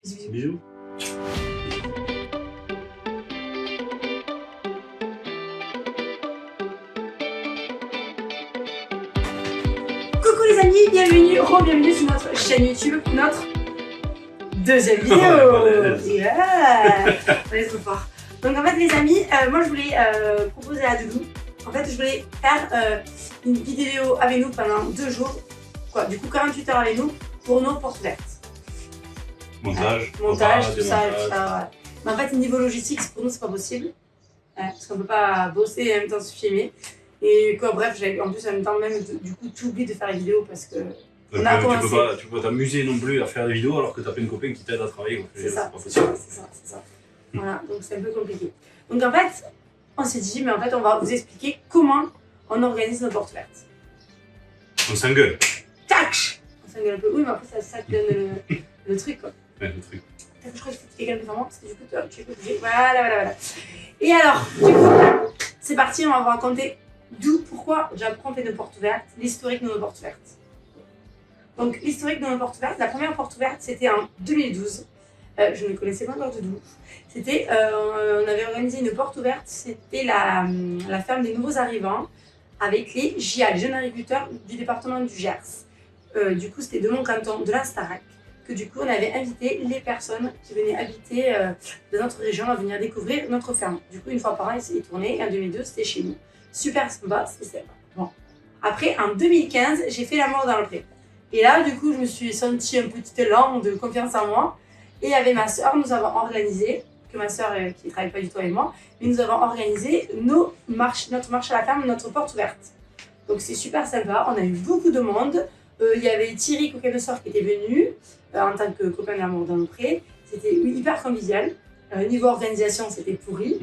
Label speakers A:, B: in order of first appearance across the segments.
A: Bisous.
B: Bisous.
A: Coucou les amis, bienvenue sur notre chaîne YouTube pour notre deuxième vidéo. Yeah. On est trop fort. Donc en fait les amis, moi je voulais proposer à Doudou. En fait je voulais faire une vidéo avec nous pendant 2 jours. Quoi, du coup 48 heures avec nous pour nos portes ouvertes.
B: Montage,
A: Tout ça, ouais. Mais en fait niveau logistique pour nous c'est pas possible. Parce qu'on peut pas bosser et en même temps se filmer. Et quoi, bref, en plus en même temps même du coup tu oublies de faire la vidéo parce que on a commencé.
B: Tu peux pas t'amuser non plus à faire des vidéos alors que t'as pas une copine qui t'aide à travailler.
A: C'est ça,
B: pas possible.
A: c'est ça. Voilà, donc c'est un peu compliqué. Donc en fait, on s'est dit, mais en fait on va vous expliquer comment on organise nos portes ouvertes.
B: On s'engueule.
A: Tac. On s'engueule un peu, oui mais après c'est ça qui donne le truc quoi.
B: Ouais, le truc.
A: Je crois qu'il faut que tu calmes vraiment parce que du coup tu peux bouger. Voilà. Et alors, du coup, c'est parti, on va vous raconter pourquoi j'apprends fait nos portes ouvertes, l'historique de nos portes ouvertes. Donc l'historique de nos portes ouvertes, la première porte ouverte c'était en 2012. Je ne connaissais pas encore Doudou. C'était, on avait organisé une porte ouverte, c'était la ferme des nouveaux arrivants avec les JA, les jeunes agriculteurs du département du Gers. Du coup c'était de mon canton, de la Starac, que du coup on avait invité les personnes qui venaient habiter dans notre région à venir découvrir notre ferme. Du coup une fois par an ils s'étaient tournés, et en 2002 c'était chez nous. Super sympa, c'était sympa. Bon. Après en 2015 j'ai fait l'amour dans le pré. Et là du coup je me suis sentie un petit élan de confiance en moi. Et avec ma soeur, nous avons organisé, que ma soeur qui ne travaille pas du tout avec moi, mais nous avons organisé notre marche à la ferme, notre porte ouverte. Donc c'est super sympa, on a eu beaucoup de monde. Il y avait Thierry, copain de soeur, qui était venu en tant que copain d'amour dans le pré. C'était hyper convivial. Niveau organisation, c'était pourri.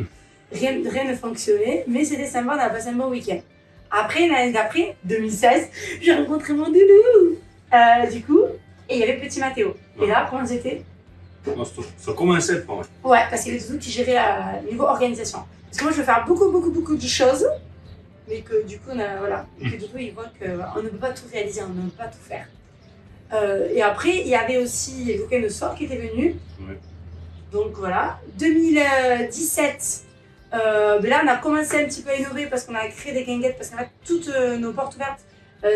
A: Rien ne fonctionnait, mais c'était sympa, on a passé un bon week-end. Après, l'année d'après, 2016, j'ai rencontré mon Doudou. Du coup, et il y avait petit Mathéo. Et là, comment c'était?
B: Ça commençait pour moi.
A: Ouais, parce qu'il y avait Doudou qui gérait niveau organisation. Parce que moi, je veux faire beaucoup de choses, mais que du coup, voilà, et que du coup, il voit qu'on ne peut pas tout réaliser, on ne peut pas tout faire. Et après, il y avait aussi les copains de soir qui étaient venus.
B: Ouais.
A: Donc voilà. 2017, là, on a commencé un petit peu à innover parce qu'on a créé des guinguettes, parce qu'en fait, toutes nos portes ouvertes,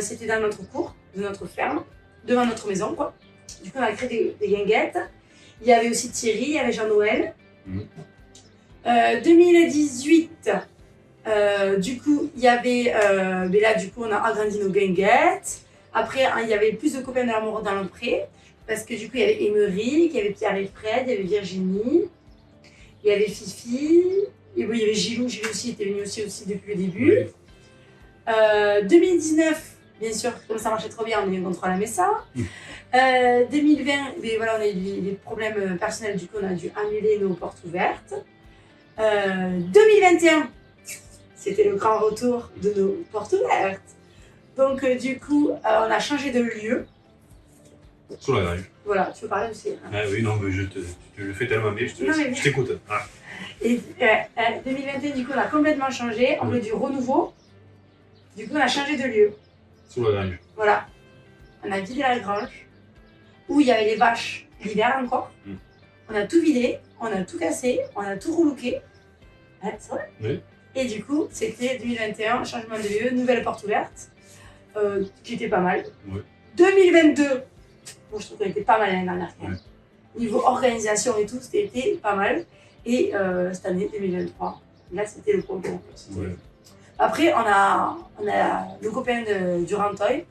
A: c'était dans notre cour, de notre ferme, devant notre maison, quoi. Du coup, on a créé des guinguettes. Il y avait aussi Thierry, il y avait Jean-Noël. 2018, du coup, il y avait, mais là, du coup, on a agrandi nos guinguettes. Après, il y avait plus de copains d'amour dans le pré, parce que du coup, il y avait Émeric, il y avait Pierre et Fred, il y avait Virginie, il y avait Fifi, et oui, il y avait Gilou aussi était venu aussi depuis le début. Oui. 2019, bien sûr, comme ça marchait trop bien, on est contre la Messa. 2020, mais voilà, on a eu des problèmes personnels, du coup on a dû annuler nos portes ouvertes. 2021, c'était le grand retour de nos portes ouvertes. Donc du coup, on a changé de lieu.
B: Sous la grève.
A: Voilà, tu veux parler aussi. Hein.
B: Ah oui, non, mais je le fais tellement bien, je t'écoute. Ah.
A: Et 2021, du coup, on a complètement changé. On veut du renouveau. Du coup, on a changé de lieu.
B: Sous la grève.
A: Voilà. On a vidé la grange, où il y avait les vaches l'hiver encore. On a tout vidé, on a tout cassé, on a tout relooké. Ouais, c'est vrai.
B: Oui.
A: Et du coup, c'était 2021, changement de lieu, nouvelle porte ouverte, qui était pas mal.
B: Oui.
A: 2022, bon, je trouve qu'elle était pas mal l'année dernière.
B: Oui.
A: Niveau organisation et tout, c'était pas mal. Et cette année, 2023, là, c'était le concours.
B: Oui.
A: Après, on a nos copains du Rantoy.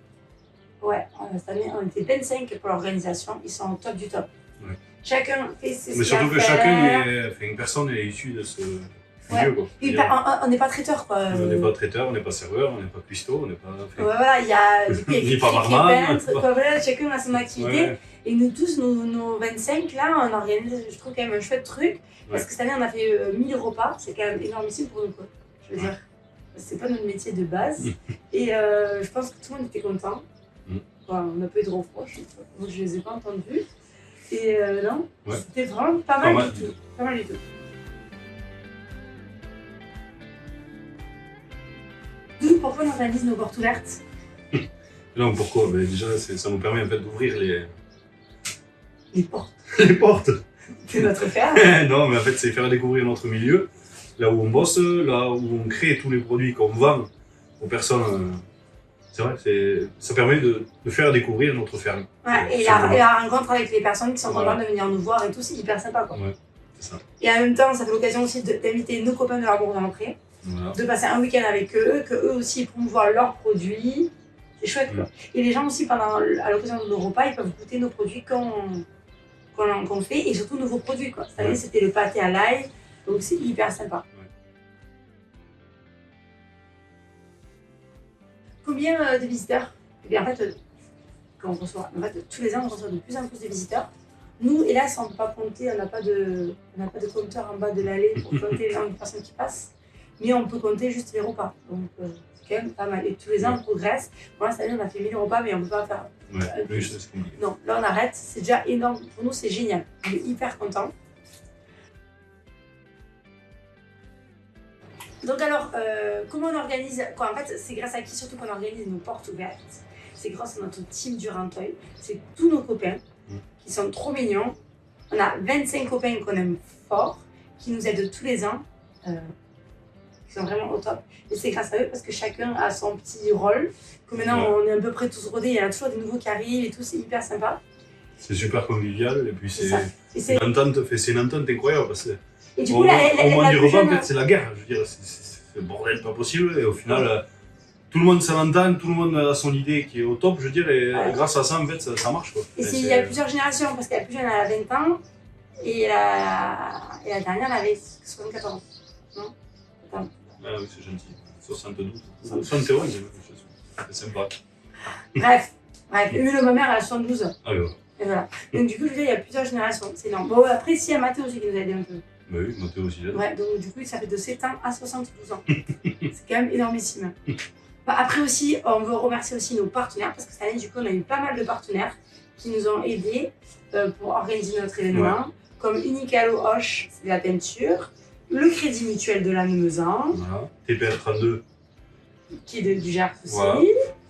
A: Ouais, cette année, on était 25 pour l'organisation. Ils sont au top du top.
B: Ouais.
A: Chacun fait ses
B: Mais surtout que une personne est issue de ce milieu. Quoi.
A: On n'est pas traiteur, quoi.
B: On n'est pas traiteur, on n'est pas serveur, on n'est pas cuistot, on n'est pas...
A: Ouais, voilà, il y a du coup, il y a
B: pas barman.
A: Voilà, chacun a son activité. Ouais. Et nous tous, nos 25, là, on organise, je trouve, quand même un chouette truc. Parce que cette année, on a fait 1000 repas. C'est quand même énormissime pour nous, quoi. Je veux dire, c'est pas notre métier de base. Et je pense que tout le monde était content. Enfin, on n'a pas eu de reproches, donc je les ai pas entendus. Et non, c'était vraiment pas mal du tout. Pas mal du tout. D'où pourquoi on organise nos portes ouvertes?
B: Non, pourquoi? Déjà, ça nous permet en fait d'ouvrir
A: Les portes
B: Les portes.
A: de notre ferme.
B: Non, mais en fait, c'est faire découvrir notre milieu, là où on bosse, là où on crée tous les produits qu'on vend aux personnes. C'est vrai, ça permet de faire découvrir notre ferme.
A: Ouais, et la rencontre avec les personnes qui sont contentes de venir nous voir et tout, c'est hyper sympa, quoi.
B: Ouais, c'est ça.
A: Et en même temps, ça fait l'occasion aussi d'inviter nos copains de l'amour dans l'entrée,
B: Voilà.
A: de passer un week-end avec eux, que eux aussi promouvoient leurs produits. C'est chouette, quoi. Et les gens aussi, à l'occasion de nos repas, ils peuvent goûter nos produits qu'on fait, et surtout nouveaux produits, quoi. Cette année, c'était le pâté à l'ail, donc c'est hyper sympa. Combien de visiteurs? Eh bien, en fait, quand on reçoit, tous les ans, on reçoit de plus en plus de visiteurs. Nous, hélas, on ne peut pas compter, on n'a pas de compteur en bas de l'allée pour compter les nombre de personnes qui passent, mais on peut compter juste les repas. Donc, c'est quand même pas mal. Et tous les ans, on progresse. Bon, cette année, on a fait 1000 repas, mais on ne peut pas faire. Non, là, on arrête. C'est déjà énorme. Pour nous, c'est génial. On est hyper contents. Donc alors, comment on organise quoi? En fait, c'est grâce à qui surtout qu'on organise nos portes ouvertes. C'est grâce à notre team du Renteuil. C'est tous nos copains qui sont trop mignons. On a 25 copains qu'on aime fort, qui nous aident tous les ans, qui sont vraiment au top. Et c'est grâce à eux parce que chacun a son petit rôle. Comme maintenant, on est à peu près tous rodés, il y en a toujours des nouveaux qui arrivent et tout, c'est hyper sympa.
B: C'est super convivial et puis c'est une entente incroyable parce que
A: et du coup,
B: au moment du repas, en fait, c'est la guerre. Je veux dire, c'est le bordel pas possible. Et au final, tout le monde s'entend, tout le monde a son idée qui est au top, je veux dire. Et grâce à ça, en fait, ça marche. Quoi.
A: Et il y a plusieurs générations, parce que la plus jeune, elle a 20 ans. Et la dernière, elle avait 74 ans. Non?
B: Ah oui, c'est gentil. 72. 71, c'est sympa.
A: Bref, ma mère, elle a 72.
B: Ah oui, voilà.
A: Et voilà. Donc du coup, je veux dire, il y a plusieurs générations. C'est énorme. Bon, après, si, il y a Mathéo aussi qui nous a aidé un peu.
B: Bah oui, Mathéo aussi là.
A: Ouais, donc du coup, ça fait de 7 ans à 72 ans. C'est quand même énormissime. Bah, après aussi, on veut remercier aussi nos partenaires, parce que cette année, du coup, on a eu pas mal de partenaires qui nous ont aidés pour organiser notre événement, comme Unicalo Hoche, c'est de la peinture, le Crédit Mutuel de la Nemezan.
B: Voilà. TPR 32.
A: Qui est du Gers aussi.
B: Voilà.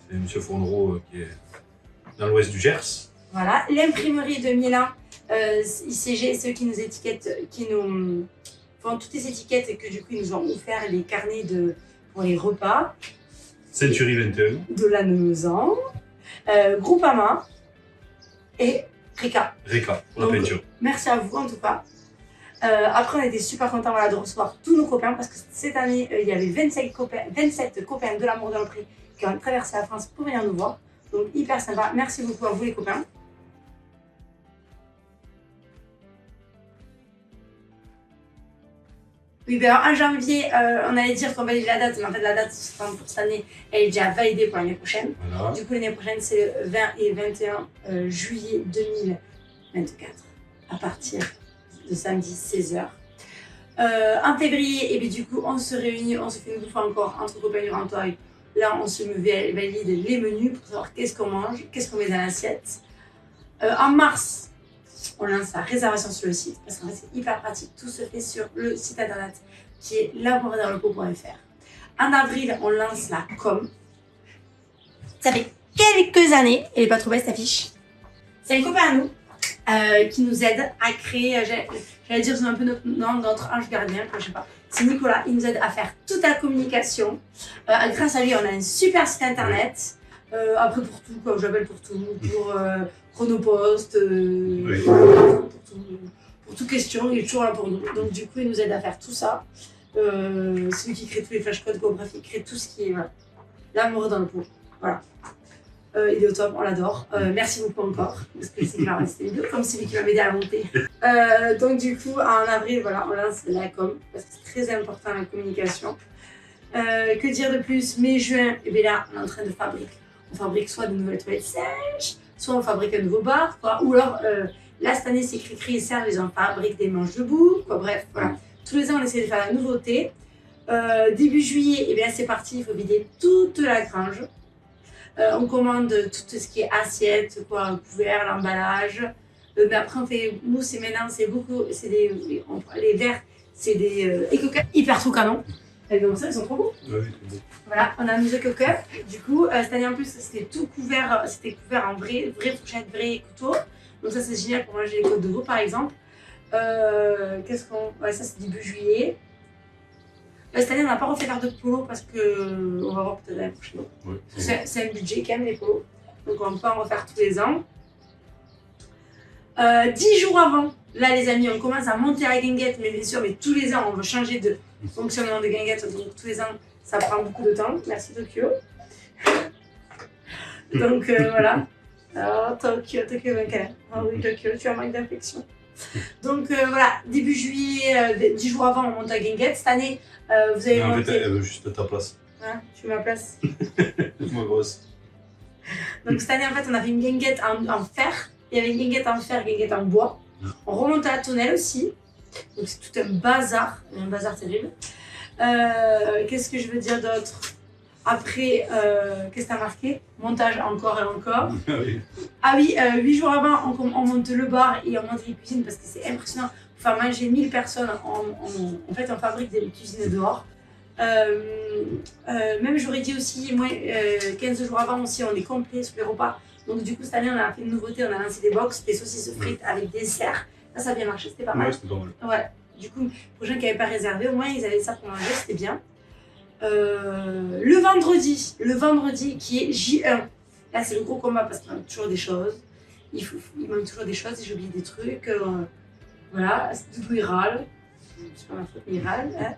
B: C'est M. Fondreau qui est dans l'ouest du Gers.
A: Voilà, l'imprimerie de Milan, ICG, ceux qui nous étiquettent, qui nous font toutes les étiquettes et que du coup ils nous ont offert les carnets pour les repas.
B: Century 21.
A: De la Nemezan, Groupama et Reka.
B: Reka, pour la peinture.
A: Merci à vous en tout cas. Après on était super contents de recevoir tous nos copains parce que cette année il y avait 27 copains de l'amour dans le prix qui ont traversé la France pour venir nous voir. Donc hyper sympa, merci beaucoup à vous les copains. Oui, ben alors, en janvier, on allait dire qu'on valide la date, mais en fait la date pour cette année, elle est déjà validée pour l'année prochaine. Voilà. Du coup l'année prochaine c'est le 20 et 21 juillet 2024, à partir de samedi 16h. En février, et bien, du coup on se réunit, on se fait une bouffe encore entre copains du Renteuil. Là on se valide les menus pour savoir qu'est-ce qu'on mange, qu'est-ce qu'on met dans l'assiette. En mars, on lance la réservation sur le site parce qu'en fait c'est hyper pratique, tout se fait sur le site internet qui est lamourdanlepeau.fr. En avril, on lance la com. Ça fait quelques années, elle n'est pas trop belle cette affiche. C'est un copain à nous qui nous aide à créer, j'allais dire c'est un peu notre ange gardien, je sais pas. C'est Nicolas, il nous aide à faire toute la communication. Grâce à lui, on a un super site internet. Après pour tout, quoi, j'appelle pour tout, pour Chronopost, pour toute question, il est toujours là pour nous. Donc du coup, il nous aide à faire tout ça. C'est lui qui crée tous les flashcodes, bref, il crée tout ce qui est l'amour dans le pot. Voilà. Il est au top, on l'adore. Merci beaucoup encore, parce que c'est qu'il m'a rendu cette vidéo, comme celui qui m'a aidé à la monter. Donc du coup, en avril, voilà, on lance la com, parce que c'est très important la communication. Que dire de plus? Mai-juin, et bien là, on est en train de fabriquer. On fabrique soit de nouvelles toilettes sèches, soit on fabrique un nouveau bar, quoi. Ou alors, là, cette année, c'est Cricri et Serge, ils en fabriquent des manches debout, quoi. Bref, voilà. Tous les ans, on essaie de faire la nouveauté. Début juillet, et bien là, c'est parti, il faut vider toute la grange. On commande tout ce qui est assiette, quoi, couvert, l'emballage. Mais après, on fait, nous, c'est maintenant, c'est beaucoup, c'est les verres, c'est des éco-cups hyper sous canon. Et comme ça, ils sont trop beaux.
B: Oui, c'est beau.
A: Voilà, on a un éco-cup. Du coup, cette année en plus, c'était tout couvert, c'était couvert en vraie fourchette, vrai couteau. Donc ça c'est génial pour manger les côtes de veau par exemple. Qu'est-ce qu'on... Ouais, ça c'est début juillet. Cette année on n'a pas refait faire de polo parce que on va voir peut-être l'année prochaine.
B: Ouais.
A: C'est un budget quand même les polos. Donc on peut en refaire tous les ans. 10 jours avant, là les amis, on commence à monter la guinguette, mais bien sûr, mais tous les ans on veut changer de fonctionnement de guinguette, donc tous les ans ça prend beaucoup de temps. Merci Tokyo. Donc voilà. Alors Tokyo, ah oui Tokyo, tu as un manque d'affection. Donc voilà, début juillet, 10 jours avant, on monte la guinguette. Cette année, vous avez
B: En
A: monté...
B: fait, elle veut juste ta place.
A: Hein, tu veux ma place.
B: Moi grosse.
A: Donc cette année, en fait, on avait une guinguette en fer. Il y avait une guinguette en fer, une guinguette en bois. On remonte à la tonnelle aussi. Donc c'est tout un bazar terrible. Qu'est-ce que je veux dire d'autre? Après, qu'est-ce que t'as marqué? Montage encore et encore. Ah oui, 8 jours avant, on monte le bar et on monte les cuisines parce que c'est impressionnant. Pour faire manger 1000 personnes, en fait, on fabrique des cuisines dehors. Même j'aurais dit aussi, moi, 15 jours avant aussi, on est complet sur les repas. Donc du coup, cette année, on a fait une nouveauté, on a lancé des box, des saucisses frites avec des cerfs. Ça a bien marché, c'était pas mal.
B: Ouais, c'était pas mal.
A: Ouais, du coup, pour les gens qui n'avaient pas réservé, au moins, ils avaient ça pour manger, c'était bien. Le vendredi qui est J1. Là, c'est le gros combat parce qu'il manque toujours des choses. Il manque toujours des choses et j'ai oublié des trucs. Voilà, Doudou il râle. C'est pas ma faute, mais il râle. Hein.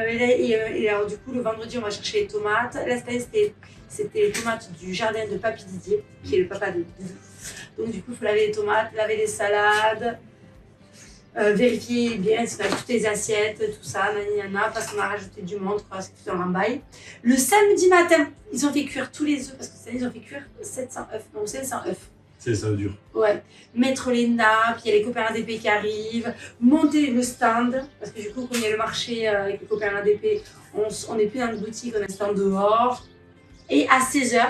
A: Et alors, du coup, le vendredi, on va chercher les tomates. Là, cette année, c'était les tomates du jardin de Papy Didier, qui est le papa de Doudou. Donc, du coup, il faut laver les tomates, laver les salades, vérifier bien si on a toutes les assiettes, tout ça, nanana, parce qu'on a rajouté du monde, quoi, c'est tout un rembail. Le samedi matin, ils ont fait cuire tous les œufs, parce que cette année, ils ont fait cuire 700 œufs, non, 500 œufs.
B: C'est ça dur.
A: Ouais, mettre les nappes, il y a les copains ADP qui arrivent, monter le stand, parce que du coup, quand il y a le marché avec les copains ADP, on n'est plus dans une boutique, on a un stand dehors. Et à 16h,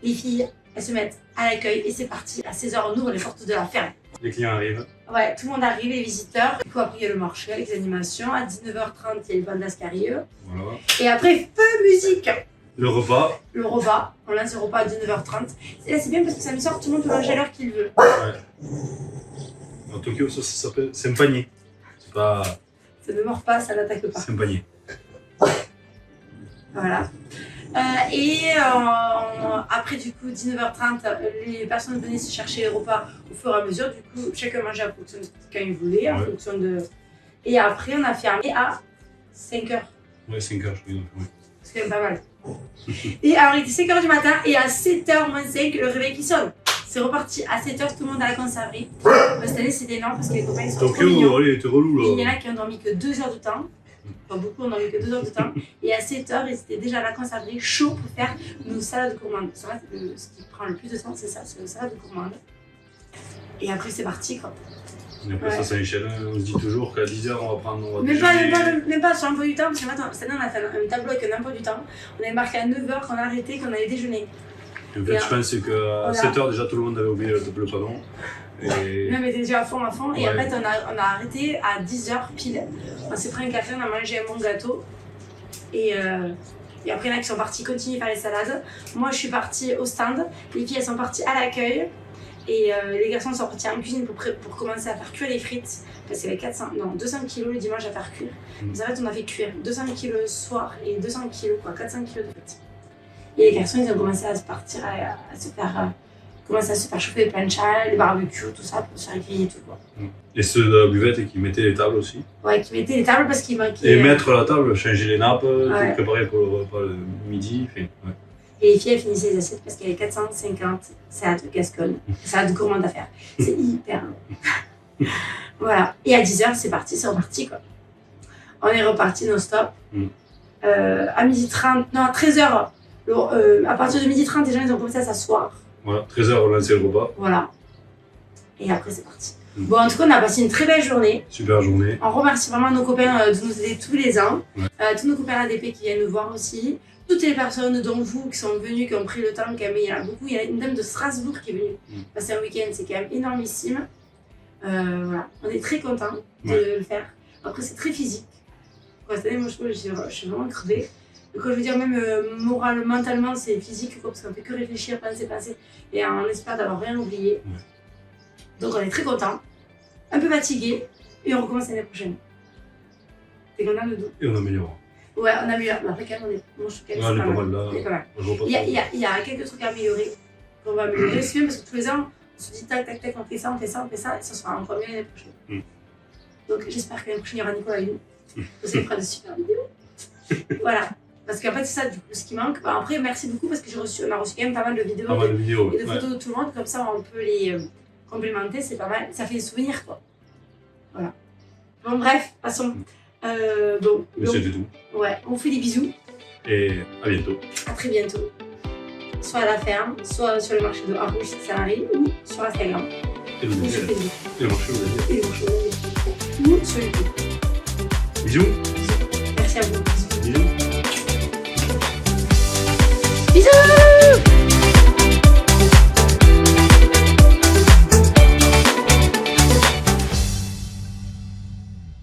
A: les filles, elles se mettent à l'accueil et c'est parti. À 16h, on ouvre les portes de la ferme.
B: Les clients arrivent.
A: Ouais, tout le monde arrive, les visiteurs. Du coup, après, il y a le marché avec les animations. À 19h30, il y a les bandas qui arrivent. Voilà. Et après, feu musique.
B: Le repas.
A: Le repas. On lance le repas à 19h30. Et là, c'est bien parce que ça me sort, tout le monde peut manger à l'heure qu'il veut.
B: Ouais. En Tokyo, ça s'appelle. C'est un panier. C'est pas.
A: Ça ne mord pas, ça n'attaque pas.
B: C'est un panier.
A: Voilà. Après, du coup, 19h30, les personnes venaient se chercher les repas au fur et à mesure. Du coup, chacun mangeait en fonction de quand il voulait, en fonction de... Et après, on a fermé à 5h.
B: Ouais, 5h, je crois.
A: C'est quand même pas mal. Et alors, il était 5h du matin et à 7h moins 5, le réveil qui sonne. C'est reparti à 7h, tout le monde à la conserverie. Cette année, c'était énorme parce que les copains ils sont trop mignons.
B: Allez, t'es relou là.
A: Et il y en a qui ont dormi que 2 heures de temps. Enfin, beaucoup ont dormi que 2 heures de temps. Et à 7h, ils étaient déjà à la conserverie, chaud pour faire nos salades gourmandes. Ce qui prend le plus de temps, c'est ça, c'est nos salades gourmandes. Et après, c'est parti quoi.
B: Et après, ça s'enchaîne. On se dit toujours qu'à 10h, on va prendre.
A: Même pas sur l'emploi du temps, parce que maintenant, cette année, on a fait un tableau avec un emploi du temps. On avait marqué à 9h qu'on a arrêté, qu'on allait déjeuner.
B: En fait, je pense qu'à 7h, déjà, tout le monde avait oublié le panneau. Et...
A: Non, mais t'es déjà à fond.
B: Ouais.
A: Et en fait, on a arrêté à 10h pile. On s'est pris un café, on a mangé un bon gâteau. Et après, il y en a qui sont partis continuer à faire les salades. Moi, je suis partie au stand. Les filles, elles sont parties à l'accueil. Et les garçons sont partis en cuisine pour commencer à faire cuire les frites. Parce qu'il y avait 200 kilos le dimanche à faire cuire. Donc, en fait, on a fait cuire 200 kilos le soir et 200 kilos, 400 kilos de frites. Et les garçons, ils ont commencé à se partir, à se faire chauffer les planchas, les barbecues, tout ça, pour se faire griller et tout quoi.
B: Et ceux de la buvette qui mettaient les tables aussi.
A: Ouais, qui mettaient les tables parce qu'il manquait...
B: Et mettre la table, changer les nappes, tout préparer pour le repas le midi. Ouais.
A: Et les filles, elles finissaient les assiettes parce qu'il y avait 450 salades de Gascogne, salades gourmandes à faire. C'est hyper long. Voilà. Et à 10h, c'est reparti quoi. On est reparti non-stop. À 12h30, non, à 13h, à partir de 12h30, les gens ils ont commencé à s'asseoir.
B: Voilà, 13h, on lançait le repas.
A: Voilà. Et après, c'est parti. Bon, en tout cas, on a passé une très belle journée.
B: Super journée.
A: On remercie vraiment nos copains de nous aider tous les ans. Tous nos copains ADP qui viennent nous voir aussi. Toutes les personnes dont vous qui sont venues, qui ont pris le temps, il y en a beaucoup. Il y a une dame de Strasbourg qui est venue passer un week-end, c'est quand même énormissime. Voilà. On est très contents de le faire. Après, c'est très physique. Cette année, moi, je suis vraiment crevée. Donc, je veux dire, même moralement, mentalement, c'est physique, quoi, parce qu'on ne fait que réfléchir, penser. Et on espère d'avoir rien oublié. Donc on est très content, un peu fatigué, et on recommence l'année prochaine. T'es content de tout?
B: Et on améliore.
A: Ouais, on a mieux. Mais après, quand même, moi je suis quand même
B: On est pas
A: mal.
B: mal là.
A: On est pas mal.
B: Je vois pas
A: Il y, a,
B: trop.
A: il y a quelques trucs à améliorer, qu'on va améliorer. C'est bien parce que tous les ans, on se dit tac, tac, tac, on fait ça, on fait ça, on fait ça, et ça sera encore mieux l'année prochaine. Donc j'espère que l'année prochaine, il y aura Nicolas avec nous. Parce qu'il fera de super vidéos. Voilà. Parce qu'en fait, c'est ça, du coup, ce qui manque. Bah, après, merci beaucoup parce que on a reçu quand même pas mal de vidéos
B: Pas mal de vidéos.
A: et de photos de tout le monde. Comme ça, on peut les complémenter. C'est pas mal. Ça fait des souvenirs, quoi. Voilà. Bon, bref, passons. Bon,
B: Mais
A: donc,
B: c'était tout.
A: ouais, on vous fait des bisous.
B: Et à bientôt.
A: À très bientôt. Soit à la ferme, soit sur le marché de Harouche, si ça arrive, ou sur Instagram.
B: Et le
A: Ou sur
B: désir.
A: Facebook.
B: Et le marché, vous allez dire.
A: Et le marché de ou sur YouTube.
B: Bisous.